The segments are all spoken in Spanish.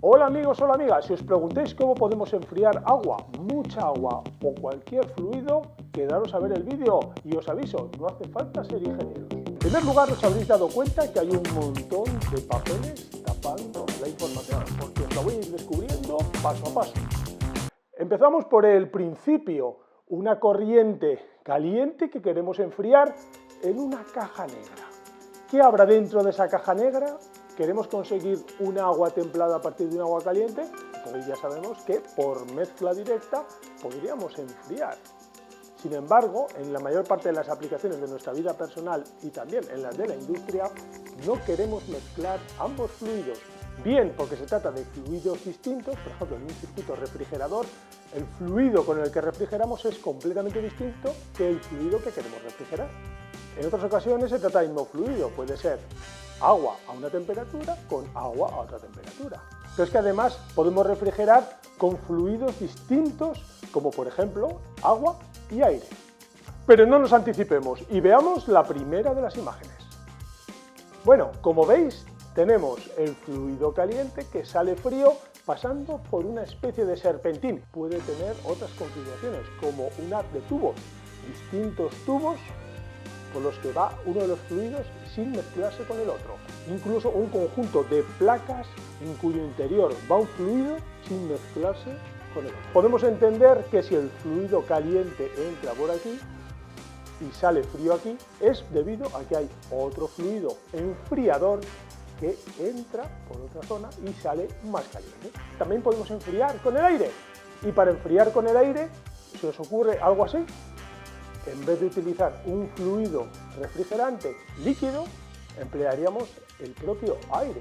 Hola amigos, hola amigas, si os preguntáis cómo podemos enfriar agua, mucha agua o cualquier fluido, quedaros a ver el vídeo y os aviso, no hace falta ser ingenieros. En primer lugar, os habréis dado cuenta que hay un montón de papeles tapando la información, porque os lo voy a ir descubriendo paso a paso. Empezamos por el principio, una corriente caliente que queremos enfriar en una caja negra. ¿Qué habrá dentro de esa caja negra? Queremos conseguir un agua templada a partir de un agua caliente, entonces ya sabemos que por mezcla directa podríamos enfriar. Sin embargo, en la mayor parte de las aplicaciones de nuestra vida personal y también en las de la industria, no queremos mezclar ambos fluidos. Bien porque se trata de fluidos distintos, por ejemplo en un circuito refrigerador, el fluido con el que refrigeramos es completamente distinto que el fluido que queremos refrigerar. En otras ocasiones se trata del mismo fluido, puede ser agua a una temperatura con agua a otra temperatura. Pero es que además podemos refrigerar con fluidos distintos, como por ejemplo agua y aire. Pero no nos anticipemos y veamos la primera de las imágenes. Bueno, como veis, tenemos el fluido caliente que sale frío pasando por una especie de serpentín. Puede tener otras configuraciones, como una de tubos, distintos tubos por los que va uno de los fluidos sin mezclarse con el otro. Incluso un conjunto de placas en cuyo interior va un fluido sin mezclarse con el otro. Podemos entender que si el fluido caliente entra por aquí y sale frío aquí, es debido a que hay otro fluido enfriador que entra por otra zona y sale más caliente. También podemos enfriar con el aire. Y para enfriar con el aire, ¿se os ocurre algo así? En vez de utilizar un fluido refrigerante líquido, emplearíamos el propio aire.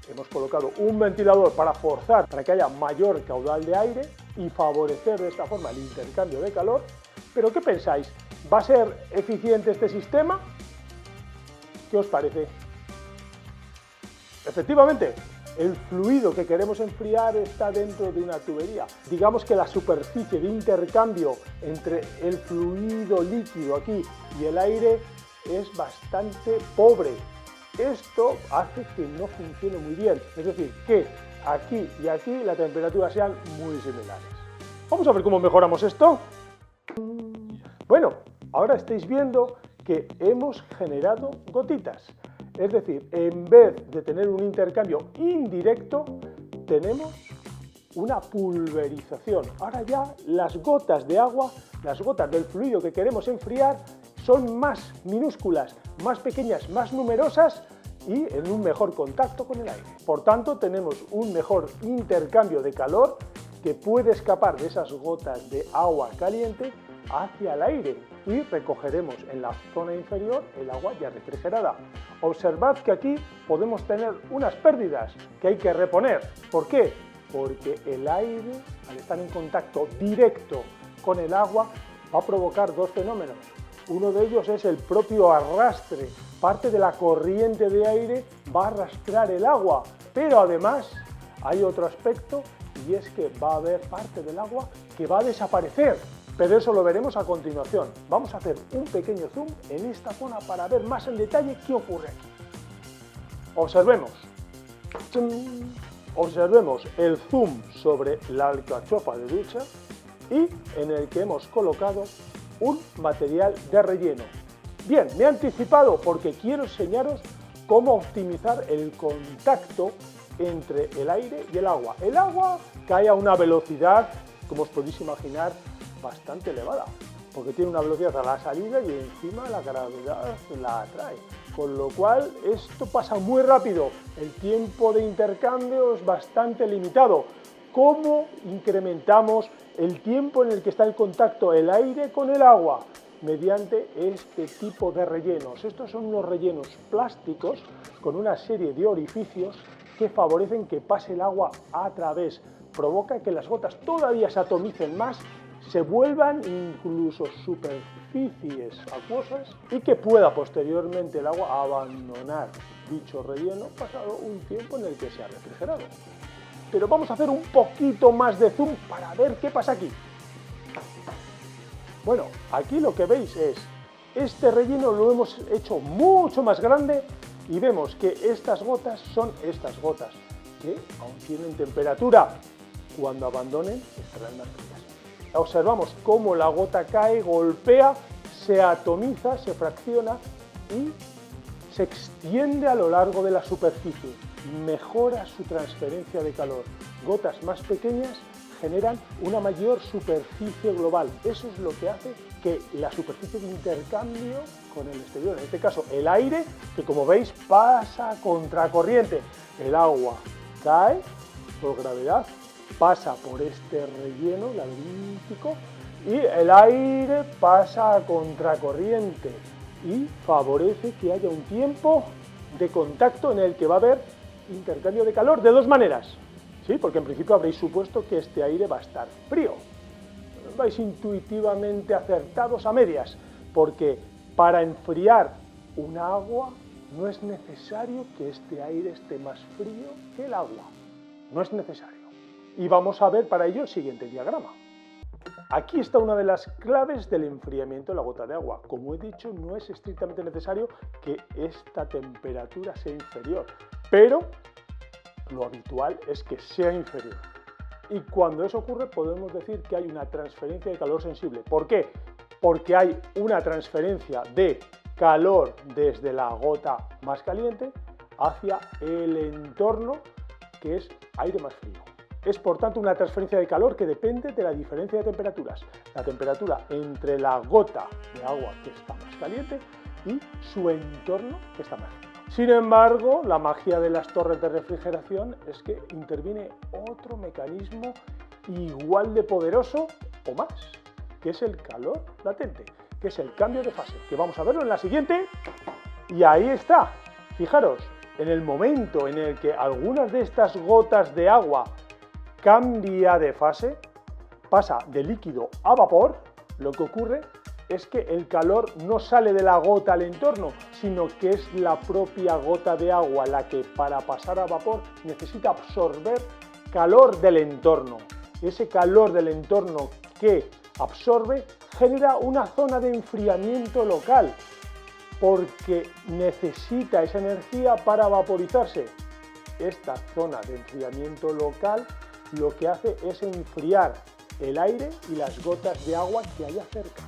Hemos colocado un ventilador para forzar para que haya mayor caudal de aire y favorecer de esta forma el intercambio de calor. ¿Pero qué pensáis? ¿Va a ser eficiente este sistema? ¿Qué os parece? Efectivamente, el fluido que queremos enfriar está dentro de una tubería. Digamos que la superficie de intercambio entre el fluido líquido aquí y el aire es bastante pobre. Esto hace que no funcione muy bien, es decir, que aquí y aquí la temperatura sean muy similares. Vamos a ver cómo mejoramos esto. Bueno, ahora estáis viendo que hemos generado gotitas. Es decir, en vez de tener un intercambio indirecto, tenemos una pulverización. Ahora ya las gotas de agua, las gotas del fluido que queremos enfriar, son más minúsculas, más pequeñas, más numerosas y en un mejor contacto con el aire. Por tanto, tenemos un mejor intercambio de calor que puede escapar de esas gotas de agua caliente hacia el aire y recogeremos en la zona inferior el agua ya refrigerada. Observad que aquí podemos tener unas pérdidas que hay que reponer. ¿Por qué? Porque el aire, al estar en contacto directo con el agua, va a provocar dos fenómenos. Uno de ellos es el propio arrastre. Parte de la corriente de aire va a arrastrar el agua, pero además hay otro aspecto y es que va a haber parte del agua que va a desaparecer. Pero eso lo veremos a continuación. Vamos a hacer un pequeño zoom en esta zona para ver más en detalle qué ocurre aquí. Observemos. Observemos el zoom sobre la alcachofa de ducha y en el que hemos colocado un material de relleno. Bien, me he anticipado porque quiero enseñaros cómo optimizar el contacto entre el aire y el agua. El agua cae a una velocidad, como os podéis imaginar, bastante elevada, porque tiene una velocidad a la salida y encima la gravedad la atrae, con lo cual esto pasa muy rápido, el tiempo de intercambio es bastante limitado. ¿Cómo incrementamos el tiempo en el que está en contacto el aire con el agua? Mediante este tipo de rellenos. Estos son unos rellenos plásticos con una serie de orificios que favorecen que pase el agua a través, provoca que las gotas todavía se atomicen más, se vuelvan incluso superficies acuosas y que pueda posteriormente el agua abandonar dicho relleno pasado un tiempo en el que se ha refrigerado. Pero vamos a hacer un poquito más de zoom para ver qué pasa aquí. Bueno, aquí lo que veis es, este relleno lo hemos hecho mucho más grande y vemos que estas gotas son estas gotas. que aún tienen temperatura. Cuando abandonen estarán más frías. Observamos cómo la gota cae, golpea, se atomiza, se fracciona y se extiende a lo largo de la superficie. Mejora su transferencia de calor. Gotas más pequeñas generan una mayor superficie global. Eso es lo que hace que la superficie de intercambio con el exterior, en este caso el aire, que como veis pasa a contracorriente. El agua cae por gravedad, pasa por este relleno laberíntico y el aire pasa a contracorriente y favorece que haya un tiempo de contacto en el que va a haber intercambio de calor de dos maneras. Sí, porque en principio habréis supuesto que este aire va a estar frío. Vais intuitivamente acertados a medias, porque para enfriar un agua no es necesario que este aire esté más frío que el agua. No es necesario. Y vamos a ver para ello el siguiente diagrama. Aquí está una de las claves del enfriamiento de la gota de agua. Como he dicho, no es estrictamente necesario que esta temperatura sea inferior, pero lo habitual es que sea inferior. Y cuando eso ocurre podemos decir que hay una transferencia de calor sensible. ¿Por qué? Porque hay una transferencia de calor desde la gota más caliente hacia el entorno, que es aire más frío. Es por tanto una transferencia de calor que depende de la diferencia de temperaturas. La temperatura entre la gota de agua que está más caliente y su entorno que está más frío. Sin embargo, la magia de las torres de refrigeración es que interviene otro mecanismo igual de poderoso o más, que es el calor latente, que es el cambio de fase, que vamos a verlo en la siguiente. Y ahí está. Fijaros, en el momento en el que algunas de estas gotas de agua cambia de fase, pasa de líquido a vapor, lo que ocurre es que el calor no sale de la gota al entorno, sino que es la propia gota de agua la que para pasar a vapor necesita absorber calor del entorno. Ese calor del entorno que absorbe genera una zona de enfriamiento local, porque necesita esa energía para vaporizarse. Esta zona de enfriamiento local lo que hace es enfriar el aire y las gotas de agua que haya cerca.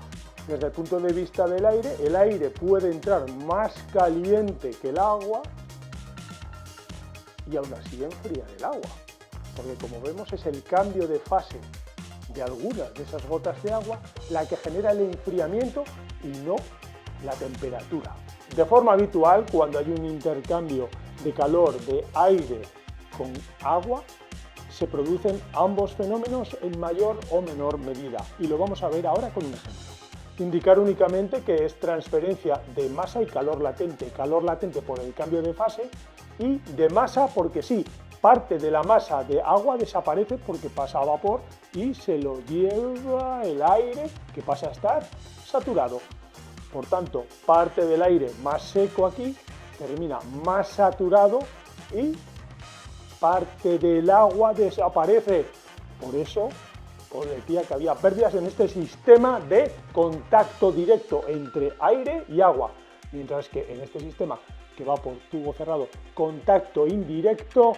Desde el punto de vista del aire, el aire puede entrar más caliente que el agua y aún así enfriar el agua, porque como vemos es el cambio de fase de algunas de esas gotas de agua la que genera el enfriamiento y no la temperatura. De forma habitual, cuando hay un intercambio de calor de aire con agua, se producen ambos fenómenos en mayor o menor medida, y lo vamos a ver ahora con un ejemplo. Indicar únicamente que es transferencia de masa y calor latente por el cambio de fase y de masa porque sí, parte de la masa de agua desaparece porque pasa a vapor y se lo lleva el aire que pasa a estar saturado. Por tanto, parte del aire más seco aquí termina más saturado y parte del agua desaparece. Por eso os decía que había pérdidas en este sistema de contacto directo entre aire y agua, mientras que en este sistema que va por tubo cerrado, contacto indirecto,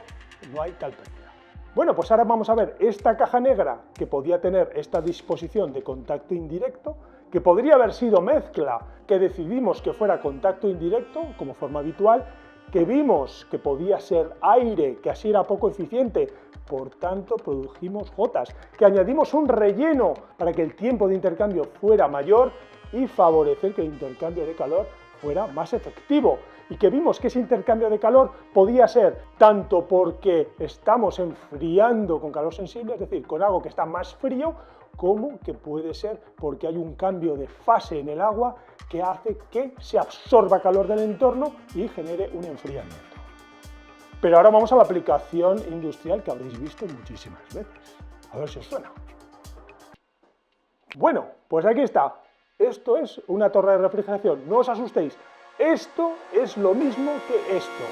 no hay tal pérdida. Bueno, pues ahora vamos a ver esta caja negra que podía tener esta disposición de contacto indirecto, que podría haber sido mezcla, que decidimos que fuera contacto indirecto como forma habitual, que vimos que podía ser aire, que así era poco eficiente, por tanto produjimos gotas, que añadimos un relleno para que el tiempo de intercambio fuera mayor y favorecer que el intercambio de calor fuera más efectivo, y que vimos que ese intercambio de calor podía ser tanto porque estamos enfriando con calor sensible, es decir, con algo que está más frío, como que puede ser porque hay un cambio de fase en el agua que hace que se absorba calor del entorno y genere un enfriamiento. Pero ahora vamos a la aplicación industrial que habréis visto muchísimas veces. A ver si os suena. Bueno, pues aquí está. Esto es una torre de refrigeración. No os asustéis. Esto es lo mismo que esto.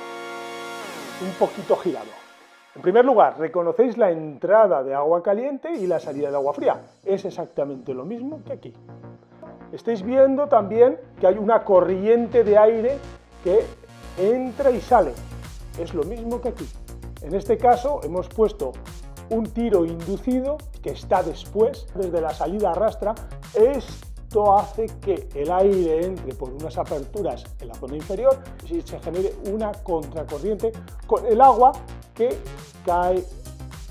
Un poquito girado. En primer lugar, reconocéis la entrada de agua caliente y la salida de agua fría. Es exactamente lo mismo que aquí. Estáis viendo también que hay una corriente de aire que entra y sale. Es lo mismo que aquí. En este caso hemos puesto un tiro inducido que está después, desde la salida arrastra. Esto hace que el aire entre por unas aperturas en la zona inferior y se genere una contracorriente con el agua que cae,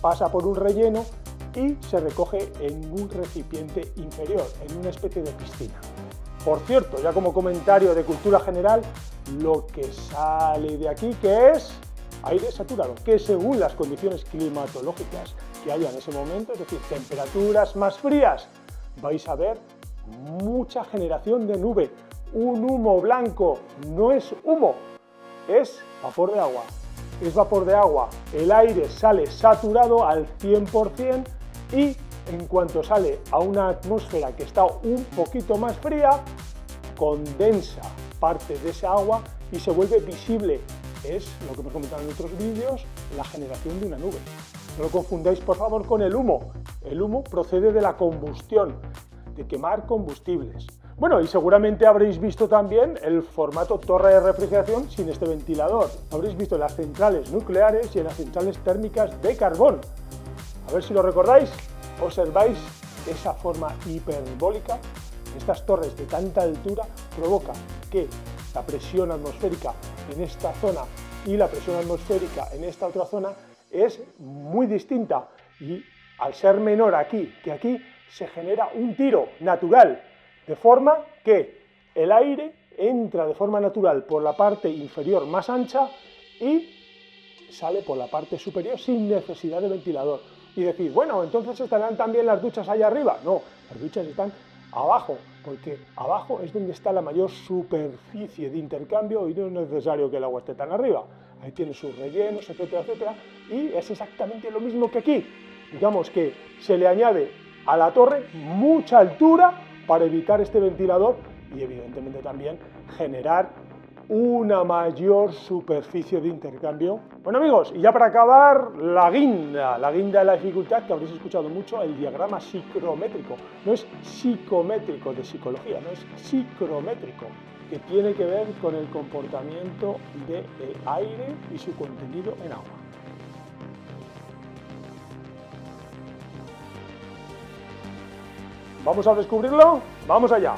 pasa por un relleno y se recoge en un recipiente inferior, en una especie de piscina. Por cierto, ya como comentario de cultura general, lo que sale de aquí, que es aire saturado, que según las condiciones climatológicas que haya en ese momento, es decir, temperaturas más frías, vais a ver mucha generación de nube, un humo blanco. No es humo, es vapor de agua. Es vapor de agua, el aire sale saturado al 100% y en cuanto sale a una atmósfera que está un poquito más fría, condensa parte de esa agua y se vuelve visible. Es lo que hemos comentado en otros vídeos, la generación de una nube. No lo confundáis por favor con el humo. El humo procede de la combustión, de quemar combustibles. Bueno, y seguramente habréis visto también el formato torre de refrigeración sin este ventilador. Habréis visto en las centrales nucleares y en las centrales térmicas de carbón. A ver si lo recordáis. Observáis esa forma hiperbólica. Estas torres de tanta altura provocan que la presión atmosférica en esta zona y la presión atmosférica en esta otra zona es muy distinta, y al ser menor aquí que aquí se genera un tiro natural, de forma que el aire entra de forma natural por la parte inferior más ancha y sale por la parte superior sin necesidad de ventilador. Y decir, bueno, entonces estarán también las duchas allá arriba. No, las duchas están abajo, porque abajo es donde está la mayor superficie de intercambio y no es necesario que el agua esté tan arriba. Ahí tiene sus rellenos, etcétera, etcétera, y es exactamente lo mismo que aquí. Digamos que se le añade a la torre mucha altura para evitar este ventilador y evidentemente también generar una mayor superficie de intercambio. Bueno amigos, y ya para acabar, la guinda de la dificultad, que habréis escuchado mucho, el diagrama psicrométrico. No es psicométrico de psicología, no es psicrométrico, que tiene que ver con el comportamiento del aire y su contenido en agua. ¿Vamos a descubrirlo? ¡Vamos allá!